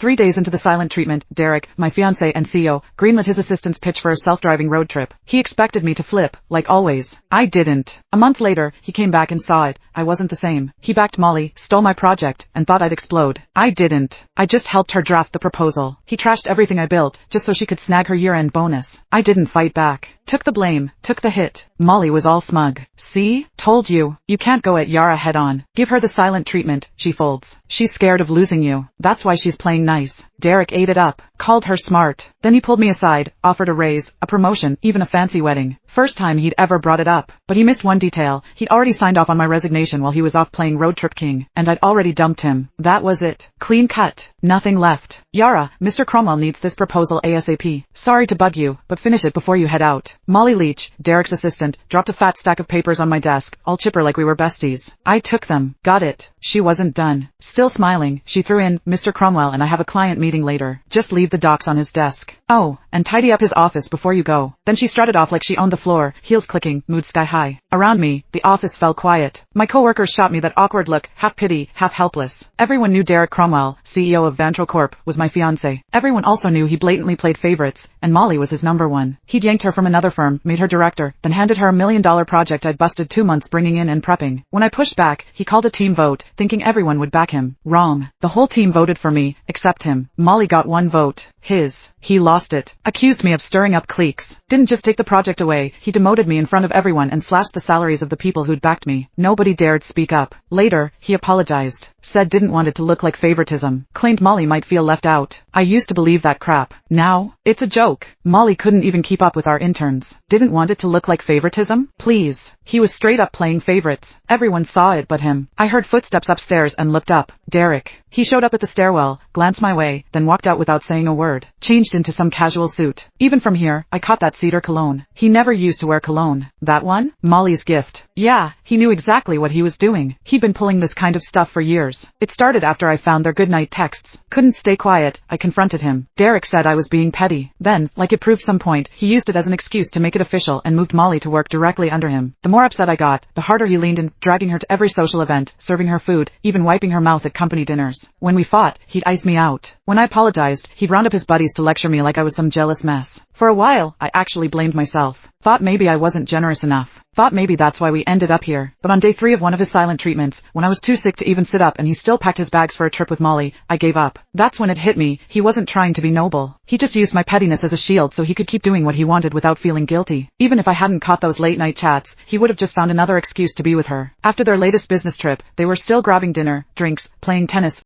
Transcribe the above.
3 days into the silent treatment, Derek, my fiancé and CEO, greenlit his assistant's pitch for a self-driving road trip. He expected me to flip, like always. I didn't. A month later, he came back and saw it. I wasn't the same. He backed Molly, stole my project, and thought I'd explode. I didn't. I just helped her draft the proposal. He trashed everything I built, just so she could snag her year-end bonus. I didn't fight back. Took the blame, took the hit. Molly was all smug. See? Told you. You can't go at Yara head-on. Give her the silent treatment, she folds. She's scared of losing you. That's why she's playing nice. Derek ate it up. Called her smart. Then he pulled me aside, offered a raise, a promotion, even a fancy wedding. First time he'd ever brought it up. But he missed one detail. He'd already signed off on my resignation while he was off playing Road Trip King. And I'd already dumped him. That was it. Clean cut. Nothing left. Yara, Mr. Cromwell needs this proposal ASAP. Sorry to bug you, but finish it before you head out. Molly Leach, Derek's assistant, dropped a fat stack of papers on my desk, all chipper like we were besties. I took them. Got it. She wasn't done. Still smiling, she threw in, Mr. Cromwell and I have a client meeting later. Just leave the docs on his desk. Oh, and tidy up his office before you go. Then she strutted off like she owned the floor, heels clicking, mood sky high. Around me, the office fell quiet. My coworkers shot me that awkward look, half pity, half helpless. Everyone knew Derek Cromwell, CEO of Vantro Corp, was my fiancé. Everyone also knew he blatantly played favorites, and Molly was his number one. He'd yanked her from another firm, made her director, then handed her $1 million project I'd busted 2 months bringing in and prepping. When I pushed back, he called a team vote, thinking everyone would back him. Wrong. The whole team voted for me, except him. Molly got 1 vote. His. He lost it. Accused me of stirring up cliques. Didn't just take the project away, he demoted me in front of everyone and slashed the salaries of the people who'd backed me. Nobody dared speak up. Later, he apologized. Said didn't want it to look like favoritism. Claimed Molly might feel left out. I used to believe that crap. Now, it's a joke. Molly couldn't even keep up with our interns. Didn't want it to look like favoritism? Please. He was straight up playing favorites. Everyone saw it but him. I heard footsteps upstairs and looked up. Derek. He showed up at the stairwell, glanced my way, then walked out without saying a word. Changed into some casual suit. Even from here, I caught that cedar cologne. He never used to wear cologne. That one? Molly's gift. Yeah, he knew exactly what he was doing. He'd been pulling this kind of stuff for years. It started after I found their goodnight texts. Couldn't stay quiet, I confronted him. Derek said I was being petty. Then, like it proved some point, he used it as an excuse to make it official and moved Molly to work directly under him. The more upset I got, the harder he leaned in, dragging her to every social event, serving her food, even wiping her mouth at company dinners. When we fought, he'd ice me out. When I apologized, he'd round up his buddies to lecture me like I was some jealous mess. For a while, I actually blamed myself. Thought maybe I wasn't generous enough. Thought maybe that's why we ended up here. But on day 3 of one of his silent treatments, when I was too sick to even sit up and he still packed his bags for a trip with Molly, I gave up. That's when it hit me, he wasn't trying to be noble. He just used my pettiness as a shield so he could keep doing what he wanted without feeling guilty. Even if I hadn't caught those late night chats, he would have just found another excuse to be with her. After their latest business trip, they were still grabbing dinner, drinks, playing tennis,